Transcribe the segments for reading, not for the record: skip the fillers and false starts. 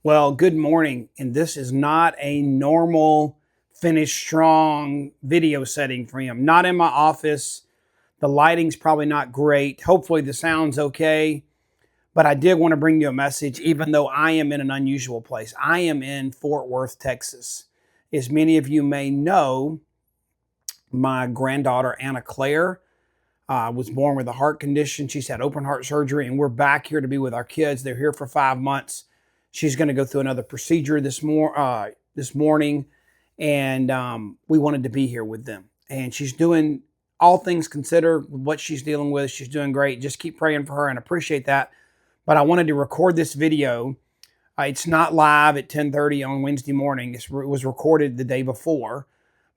Well, good morning. And this is not a normal Finish Strong video setting for you. I'm not in my office. The lighting's probably not great. Hopefully the sound's okay. But I did want to bring you a message, even though I am in an unusual place. I am in Fort Worth, Texas. As many of you may know, my granddaughter, Anna Claire, was born with a heart condition. She's had open heart surgery, and we're back here to be with our kids. They're here for 5 months. She's going to go through another procedure this morning, and we wanted to be here with them. And she's doing, all things considered, what she's dealing with. She's doing great. Just keep praying for her and appreciate that. But I wanted to record this video. It's not live at 10:30 on Wednesday morning. It was recorded the day before.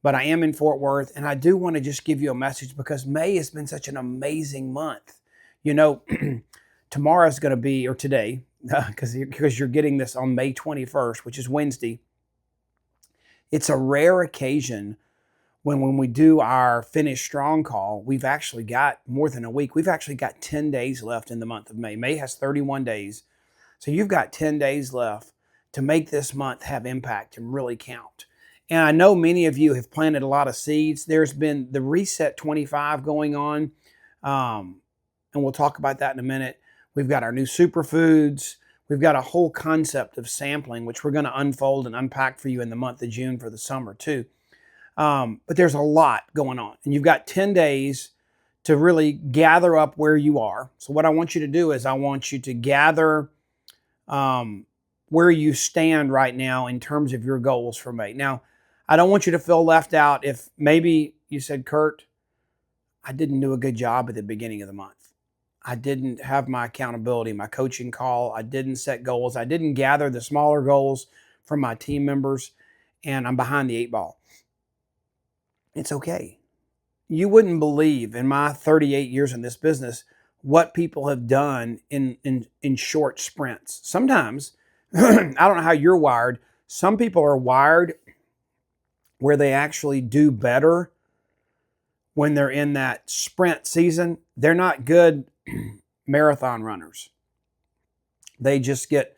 But I am in Fort Worth, and I do want to just give you a message because May has been such an amazing month. You know, tomorrow is going to be, or today, because you're getting this on May 21st, which is Wednesday. It's a rare occasion when we do our Finish Strong call, we've actually got more than a week. We've actually got 10 days left in the month of May. May has 31 days. So you've got 10 days left to make this month have impact and really count. And I know many of you have planted a lot of seeds. There's been the Reset 25 going on, and we'll talk about that in a minute. We've got our new superfoods. We've got a whole concept of sampling, which we're going to unfold and unpack for you in the month of June for the summer too. But there's a lot going on, and you've got 10 days to really gather up where you are. So what I want you to do is I want you to gather where you stand right now in terms of your goals for May. Now, I don't want you to feel left out if maybe you said, Kurt, I didn't do a good job at the beginning of the month. I didn't have my accountability, my coaching call. I didn't set goals. I didn't gather the smaller goals from my team members, and I'm behind the 8 ball. It's okay. You wouldn't believe in my 38 years in this business what people have done in short sprints. Sometimes, I don't know how you're wired. Some people are wired where they actually do better when they're in that sprint season. They're not good marathon runners. They just get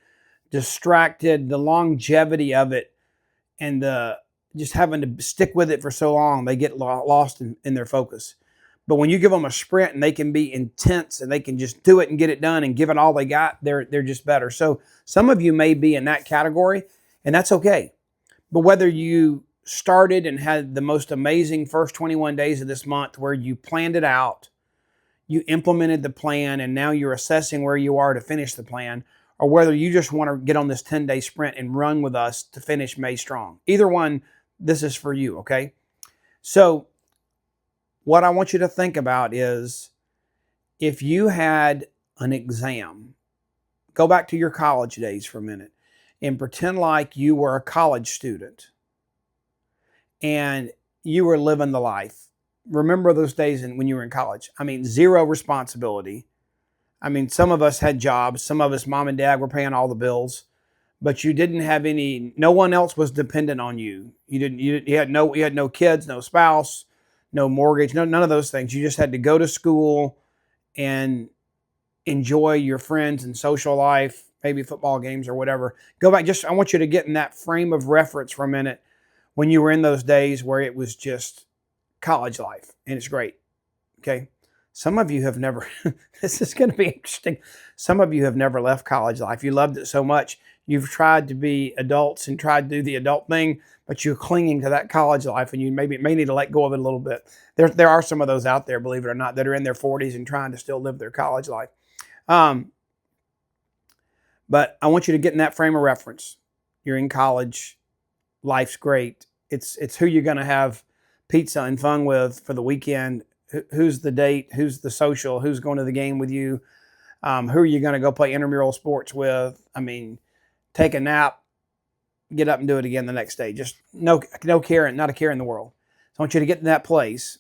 distracted, the longevity of it, and the just having to stick with it for so long, they get lost in their focus. But when you give them a sprint and they can be intense and they can just do it and get it done and give it all they got, they're just better. So some of you may be in that category, and that's okay. But whether you started and had the most amazing first 21 days of this month where you planned it out, you implemented the plan, and now you're assessing where you are to finish the plan, or whether you just want to get on this 10-day sprint and run with us to finish May strong. Either one, this is for you, okay? So what I want you to think about is if you had an exam, go back to your college days for a minute and pretend like you were a college student and you were living the life. Remember those days when you were in college. I mean, zero responsibility. I mean, some of us had jobs. Some of us, mom and dad, were paying all the bills, but you didn't have any. No one else was dependent on you. You had no kids, no spouse, no mortgage, none of those things. You just had to go to school and enjoy your friends and social life, maybe football games or whatever. Go back. I want you to get in that frame of reference for a minute when you were in those days where it was just college life, and it's great. Okay. Some of you have never, this is going to be interesting. Some of you have never left college life. You loved it so much. You've tried to be adults and tried to do the adult thing, but you're clinging to that college life, and you may need to let go of it a little bit. There are some of those out there, believe it or not, that are in their 40s and trying to still live their college life. But I want you to get in that frame of reference. You're in college. Life's great. It's who you're going to have pizza and fun with for the weekend. Who's the date? Who's the social? Who's going to the game with you? Who are you going to go play intramural sports with? I mean, take a nap, get up and do it again the next day. Just no care, not a care in the world. So I want you to get to that place.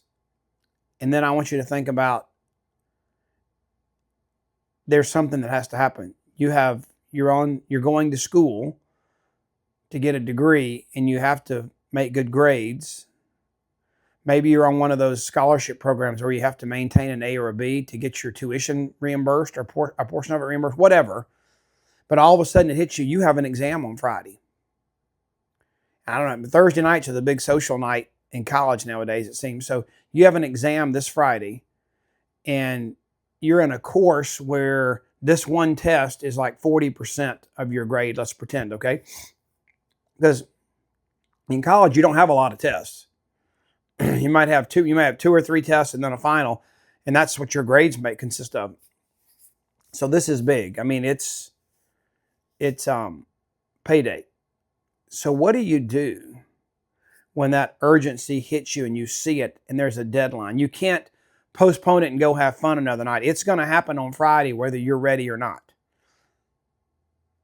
And then I want you to think about there's something that has to happen. You're going to school to get a degree, and you have to make good grades. Maybe you're on one of those scholarship programs where you have to maintain an A or a B to get your tuition reimbursed or a portion of it reimbursed, whatever. but all of a sudden it hits you, you have an exam on Friday. I don't know, Thursday nights are the big social night in college nowadays, it seems. So you have an exam this Friday, and you're in a course where this one test is like 40% of your grade, let's pretend, okay? Because in college, you don't have a lot of tests. You might have two or three tests and then a final, and that's what your grades may consist of. So this is big. I mean, it's payday. So what do you do when that urgency hits you and you see it and there's a deadline? You can't postpone it and go have fun another night. It's going to happen on Friday whether you're ready or not.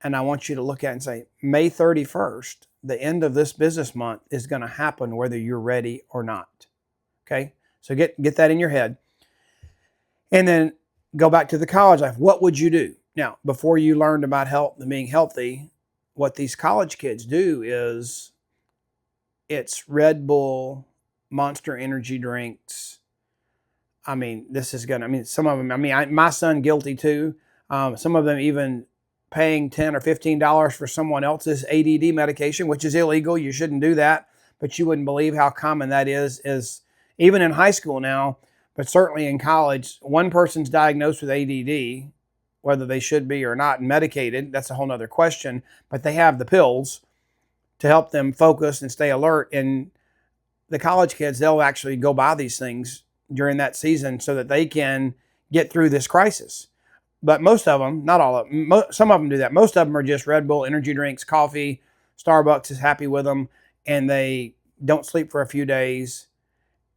And I want you to look at it and say, May 31st, the end of this business month is going to happen whether you're ready or not. Okay? So get that in your head. And then go back to the college life. What would you do? Now, before you learned about health and being healthy, what these college kids do is it's Red Bull, Monster energy drinks. I mean, some of them, my son guilty too. Some of them even paying $10 or $15 for someone else's ADD medication, which is illegal. You shouldn't do that. But you wouldn't believe how common that is even in high school now, but certainly in college. One person's diagnosed with ADD, whether they should be or not, and medicated, that's a whole nother question. But they have the pills to help them focus and stay alert. And the college kids, they'll actually go buy these things during that season so that they can get through this crisis. But most of them, not all of them, some of them do that. Most of them are just Red Bull, energy drinks, coffee. Starbucks is happy with them, and they don't sleep for a few days,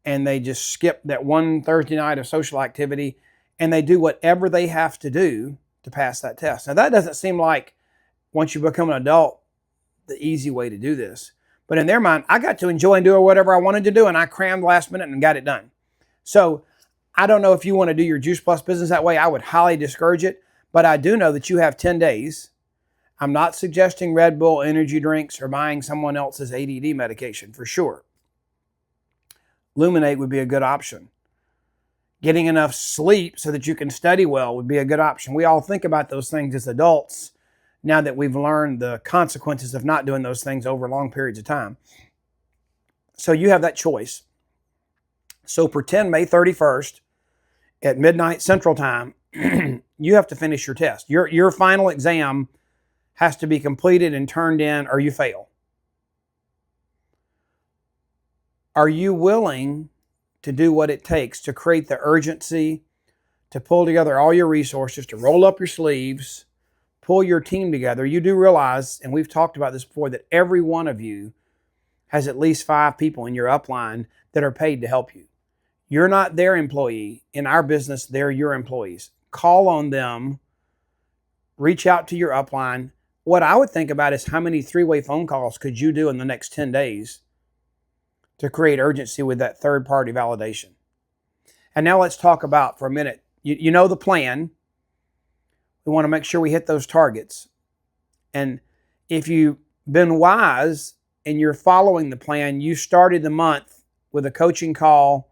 and they just skip that one Thursday night of social activity, and they do whatever they have to do to pass that test. Now, that doesn't seem like, once you become an adult, the easy way to do this. But in their mind, I got to enjoy and do whatever I wanted to do, and I crammed last minute and got it done. So I don't know if you want to do your Juice Plus business that way. I would highly discourage it, but I do know that you have 10 days. I'm not suggesting Red Bull, energy drinks, or buying someone else's ADD medication for sure. Luminate would be a good option. Getting enough sleep so that you can study well would be a good option. We all think about those things as adults now that we've learned the consequences of not doing those things over long periods of time. So you have that choice. So pretend May 31st at midnight Central Time, you have to finish your test. Your final exam has to be completed and turned in, or you fail. Are you willing to do what it takes to create the urgency, to pull together all your resources, to roll up your sleeves, pull your team together? You do realize, and we've talked about this before, that every one of you has at least 5 people in your upline that are paid to help you. You're not their employee. In our business, they're your employees. Call on them. Reach out to your upline. What I would think about is how many 3-way phone calls could you do in the next 10 days to create urgency with that third-party validation. And now let's talk about, for a minute, you know the plan. We want to make sure we hit those targets. And if you've been wise and you're following the plan, you started the month with a coaching call,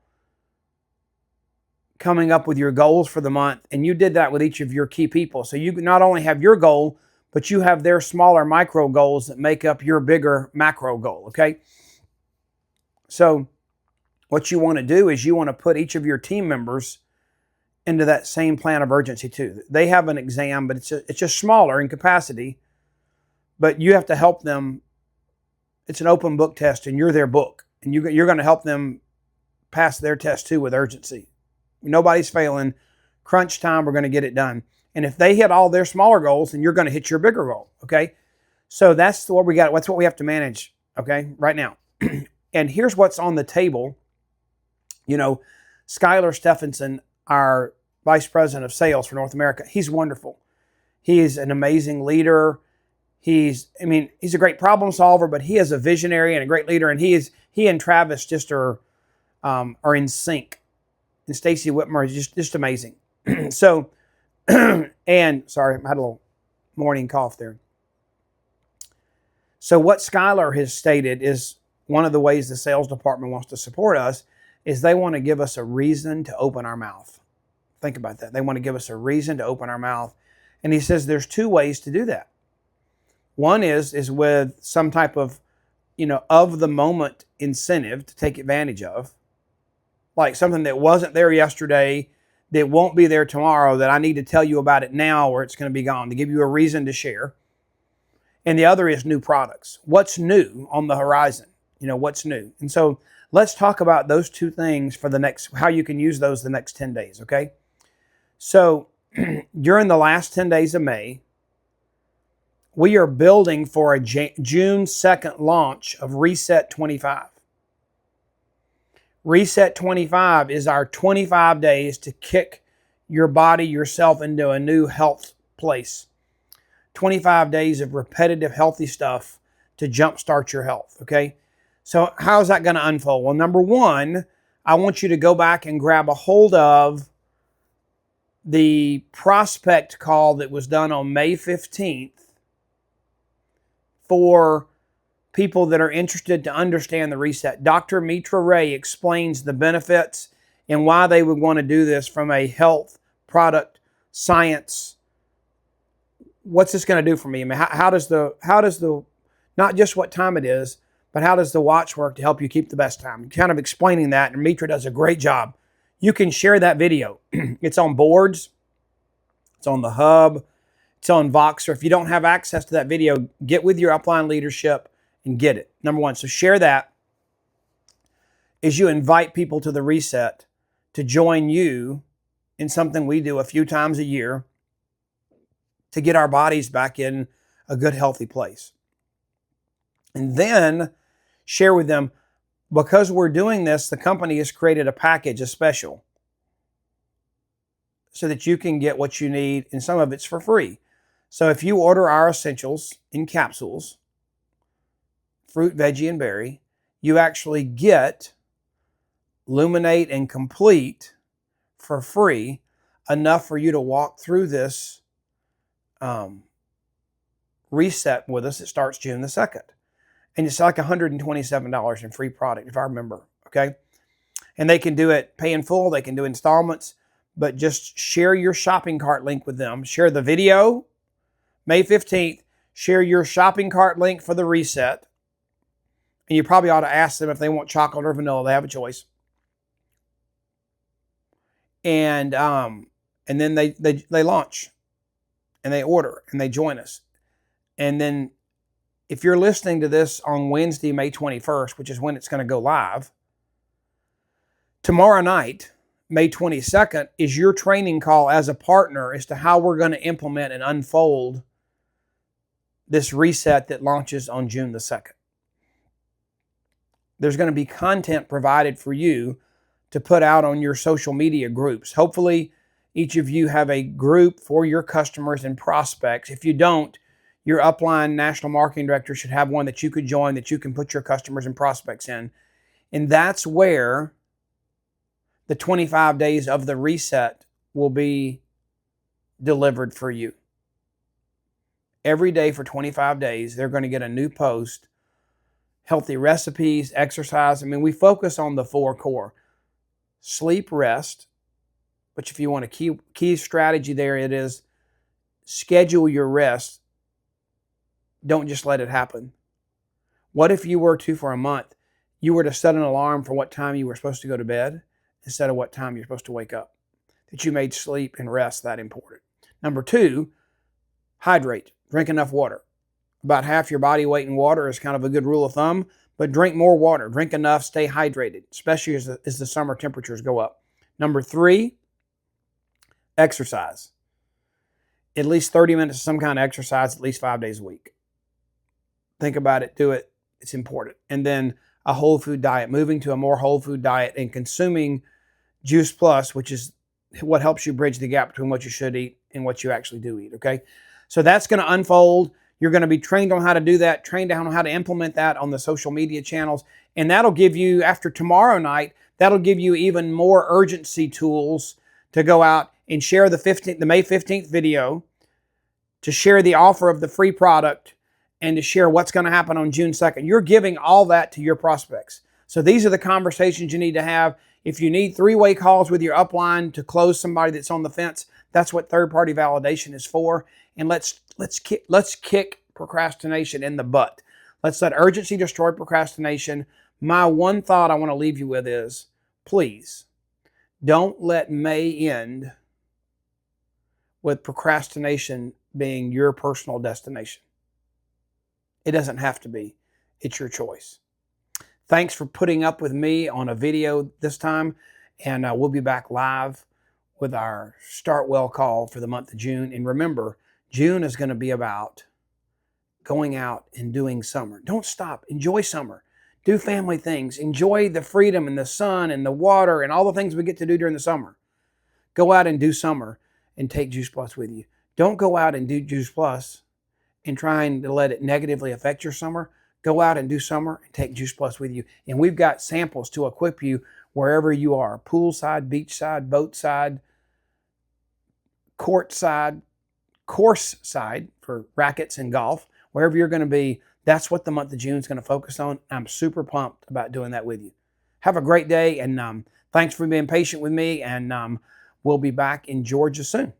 coming up with your goals for the month, and you did that with each of your key people. So you not only have your goal, but you have their smaller micro goals that make up your bigger macro goal, okay? So what you want to do is you want to put each of your team members into that same plan of urgency too. They have an exam, but it's just smaller in capacity, but you have to help them. It's an open book test, and you're their book, and you're going to help them pass their test too with urgency. Nobody's failing. Crunch time, we're going to get it done. And if they hit all their smaller goals, then you're going to hit your bigger goal, okay? So that's what we got. That's what we have to manage, okay, right now. And here's what's on the table. You know, Skylar Stephenson, our Vice President of Sales for North America, he's wonderful. He is an amazing leader. He's a great problem solver, but he is a visionary and a great leader. And he and Travis just are in sync. And Stacy Whitmer is just amazing. So, and sorry, I had a little morning cough there. So what Skylar has stated is one of the ways the sales department wants to support us is they want to give us a reason to open our mouth. Think about that. They want to give us a reason to open our mouth. And he says there's 2 ways to do that. One is with some type of, of the moment incentive to take advantage of, like something that wasn't there yesterday, that won't be there tomorrow, that I need to tell you about it now or it's going to be gone, to give you a reason to share. And the other is new products. What's new on the horizon? What's new? And so let's talk about those two things for how you can use those the next 10 days, okay? So during the last 10 days of May, we are building for a June 2nd launch of Reset 25. Reset 25 is our 25 days to kick your body, yourself into a new health place. 25 days of repetitive healthy stuff to jumpstart your health, okay? So how's that going to unfold? Well, number one, I want you to go back and grab a hold of the prospect call that was done on May 15th for people that are interested to understand the reset. Dr. Mitra Ray explains the benefits and why they would want to do this from a health, product, science. What's this going to do for me? I mean, how does the, not just what time it is, but how does the watch work to help you keep the best time? Kind of explaining that, and Mitra does a great job. You can share that video. It's on boards. It's on the hub. It's on Voxer. If you don't have access to that video, get with your upline leadership and get it. Number one, so share that as you invite people to the reset to join you in something we do a few times a year to get our bodies back in a good, healthy place. And then share with them, because we're doing this, the company has created a package, a special, so that you can get what you need, and some of it's for free. So if you order our essentials in capsules, fruit, veggie, and berry, you actually get Luminate and Complete for free, enough for you to walk through this reset with us. It starts June the 2nd. And it's like $127 in free product, if I remember, okay? And they can do it pay in full, they can do installments, but just share your shopping cart link with them. Share the video, May 15th, share your shopping cart link for the reset. And you probably ought to ask them if they want chocolate or vanilla. They have a choice. And then they launch, and they order, and they join us. And then if you're listening to this on Wednesday, May 21st, which is when it's going to go live, tomorrow night, May 22nd, is your training call as a partner as to how we're going to implement and unfold this reset that launches on June the 2nd. There's going to be content provided for you to put out on your social media groups. Hopefully, each of you have a group for your customers and prospects. If you don't, your upline national marketing director should have one that you could join, that you can put your customers and prospects in. And that's where the 25 days of the reset will be delivered for you. Every day for 25 days, they're going to get a new post, healthy recipes, exercise. I mean, we focus on the 4 core. Sleep, rest, which if you want a key strategy there, it is schedule your rest. Don't just let it happen. What if you were to, for a month, you were to set an alarm for what time you were supposed to go to bed instead of what time you're supposed to wake up? That you made sleep and rest that important. Number 2, hydrate. Drink enough water. About half your body weight in water is kind of a good rule of thumb, but drink more water. Drink enough. Stay hydrated, especially as the summer temperatures go up. Number 3, exercise. At least 30 minutes of some kind of exercise at least 5 days a week. Think about it. Do it. It's important. And then a whole food diet, moving to a more whole food diet and consuming Juice Plus, which is what helps you bridge the gap between what you should eat and what you actually do eat, okay? So that's going to unfold. You're going to be trained on how to do that, trained on how to implement that on the social media channels. And that'll give you, after tomorrow night, that'll give you even more urgency tools to go out and share the May 15th video, to share the offer of the free product, and to share what's going to happen on June 2nd. You're giving all that to your prospects. So these are the conversations you need to have. If you need 3-way calls with your upline to close somebody that's on the fence, that's what third-party validation is for. And let's kick procrastination in the butt. Let's let urgency destroy procrastination. My one thought I want to leave you with is, please don't let May end with procrastination being your personal destination. It doesn't have to be. It's your choice. Thanks for putting up with me on a video this time, and we'll be back live with our Start Well call for the month of June. And remember, June is going to be about going out and doing summer. Don't stop. Enjoy summer. Do family things. Enjoy the freedom and the sun and the water and all the things we get to do during the summer. Go out and do summer and take Juice Plus with you. Don't go out and do Juice Plus and trying to let it negatively affect your summer. Go out and do summer and take Juice Plus with you. And we've got samples to equip you wherever you are. Poolside, beachside, boatside, courtside, course side for rackets and golf. Wherever you're going to be, that's what the month of June is going to focus on. I'm super pumped about doing that with you. Have a great day, and thanks for being patient with me, and we'll be back in Georgia soon.